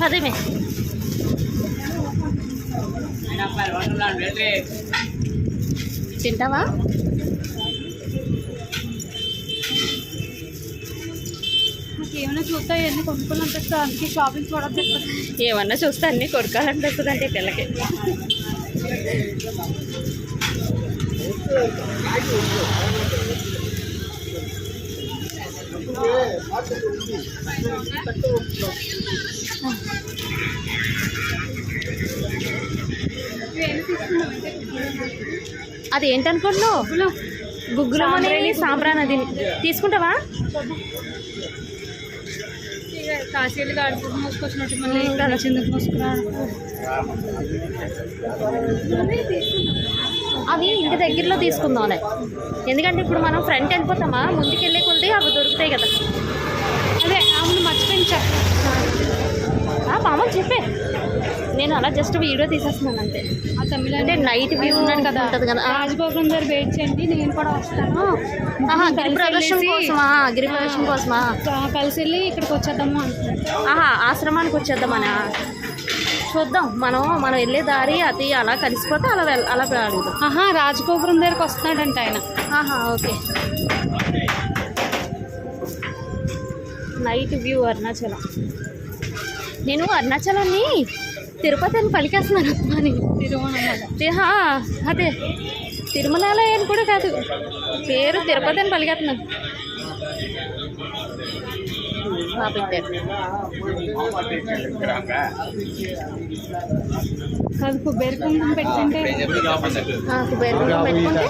అదేమే తింటావా? ఏమైనా చూస్తే అన్నీ కొనుక్కోవాలనిపిస్తుంది, అందుకే షాపింగ్ చూడాలి. ఏమన్నా చూస్తే అన్నీ కొనుక్కోవాలనిపిస్తుంది అంటే పిల్లకి. అది ఏంటనుకుంటున్నావు? గుగ్గులు అనేది సాంబ్రాన్. అది తీసుకుంటావా? కాశీలు ఆడుకుని మోసుకొచ్చినట్టు మళ్ళీ ఇక్కడ చిందుకు మోసుకురా. అవి ఇంటి దగ్గరలో తీసుకుందాంలే, ఎందుకంటే ఇప్పుడు మనం ఫ్రంట్ వెళ్ళిపోతామా, ముందుకు వెళ్ళే కొద్ది అవి దొరుకుతాయి కదా. అదే అవును, మర్చిపోయింది మామూలు చెప్పే, నేను అలా జస్ట్ వీడియో తీసేస్తున్నాను అంతే. ఆ తమిళ అంటే నైట్ వ్యూ ఉన్నాడు కదా ఉంటుంది కదా. రాజభోగం దగ్గర వెయిట్ చేయండి, నేను కూడా వస్తాను. గిరి ప్రదర్శన కోసమా? గిరి ప్రదర్శన కోసమా? కలిసి వెళ్ళి ఇక్కడికి వచ్చేద్దాము అంటున్నాను. ఆశ్రమానికి వచ్చేద్దామనా? చూద్దాం, మనం వెళ్ళే దారి అది అలా కలిసిపోతే అలా అలా అడుగుదాం. రాజగోపురం దగ్గరకు వస్తున్నాడంట ఆయన. ఓకే. Night view Arunachalam. నేను అరుణాచలాన్ని తిరుపతి అని పలికేస్తున్నాను అని. అదే తిరుమలలో అని కూడా కాదు, పేరు తిరుపతి అని పలికేస్తున్నాను. కుబేరకుండం పెట్టుకుంటే కుబేరకుండం పెట్టుకుంటే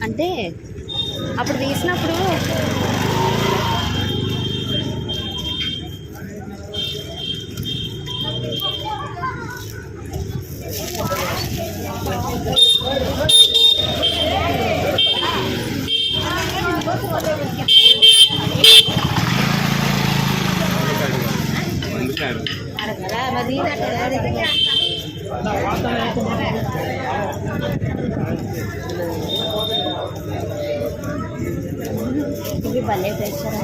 అంటే అప్పుడు తీసినప్పుడు ఇది భలే ప్రెషర్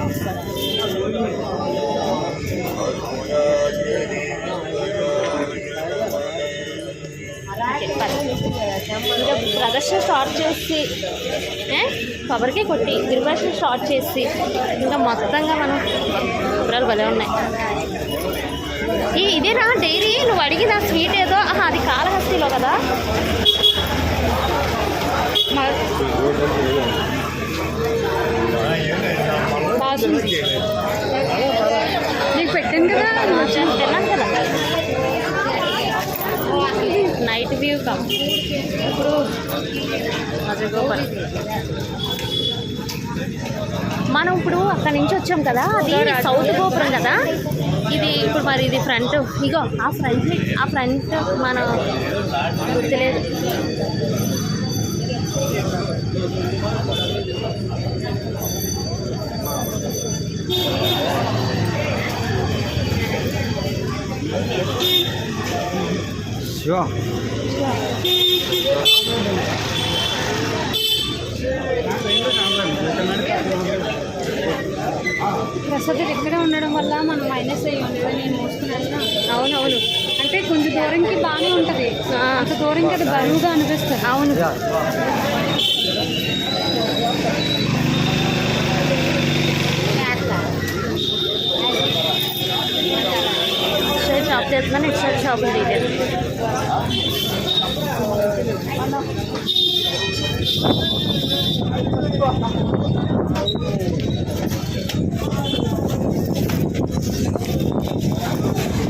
ప్రదర్శన స్టార్ట్ చేసి కొబ్బరికే కొట్టి గిరిప్రదర్శన స్టార్ట్ చేసి ఇంకా మొత్తంగా మనం వివరాలు భలే ఉన్నాయి. ఇదేనా డైరీ నువ్వు అడిగిన స్వీట్ ఏదో? అది కాళహస్తిలో కదా. నీకు పెట్టాను కదా, తిన్నాను కదా. నైట్ వ్యూ కమ్ ఇప్పుడు రాజగోపురం. మనం ఇప్పుడు అక్కడి నుంచి వచ్చాం కదా, అది సౌత్ గోపురం కదా. ఇది ఇప్పుడు మరి ఇది ఫ్రంట్, ఇగో ఆ ఫ్రంట్ మన గుర్తులేదు. ప్రసాద్ ఇక్కడే ఉండడం వల్ల మనం మైనస్ అయ్యి ఉండదు. నేను మోసుకున్నాను. అవునవును, అంటే కొంచెం దూరంకి బాగానే ఉంటుంది, అంత దూరంకి అది బరువుగా అనిపిస్తుంది. అవును. షాప్ చేస్తున్నాను, ఇటు సైడ్ షాపులు తీయలేదు.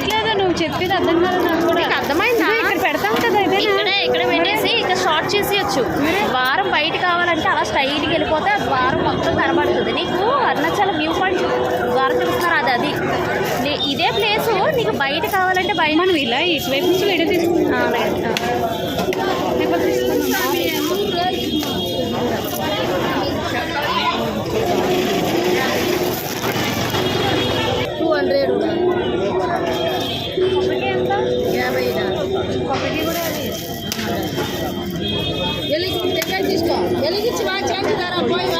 లేదా నువ్వు చెప్పేది అర్థం కాదు నాకు కూడా. అర్థమైందా? ఇక్కడ పెడతాం కదా, ఇక్కడ పెట్టేసి ఇక్కడ షార్ట్ చేసేయచ్చు. ద్వారం బయట కావాలంటే అలా స్టైల్కి వెళ్ళిపోతే ఆ ద్వారం మొత్తం కనబడుతుంది నీకు. అరుణాచలం వ్యూ పాయింట్ ద్వారం చూస్తున్నారు, అది ఇదే ప్లేసు. నీకు బయట కావాలంటే బయట మనం ఇలా ఇటువైపు నుంచి వీడియో తీసుకుంటాం. తీసుకో వెలిగించి చేయించుతారా పోయి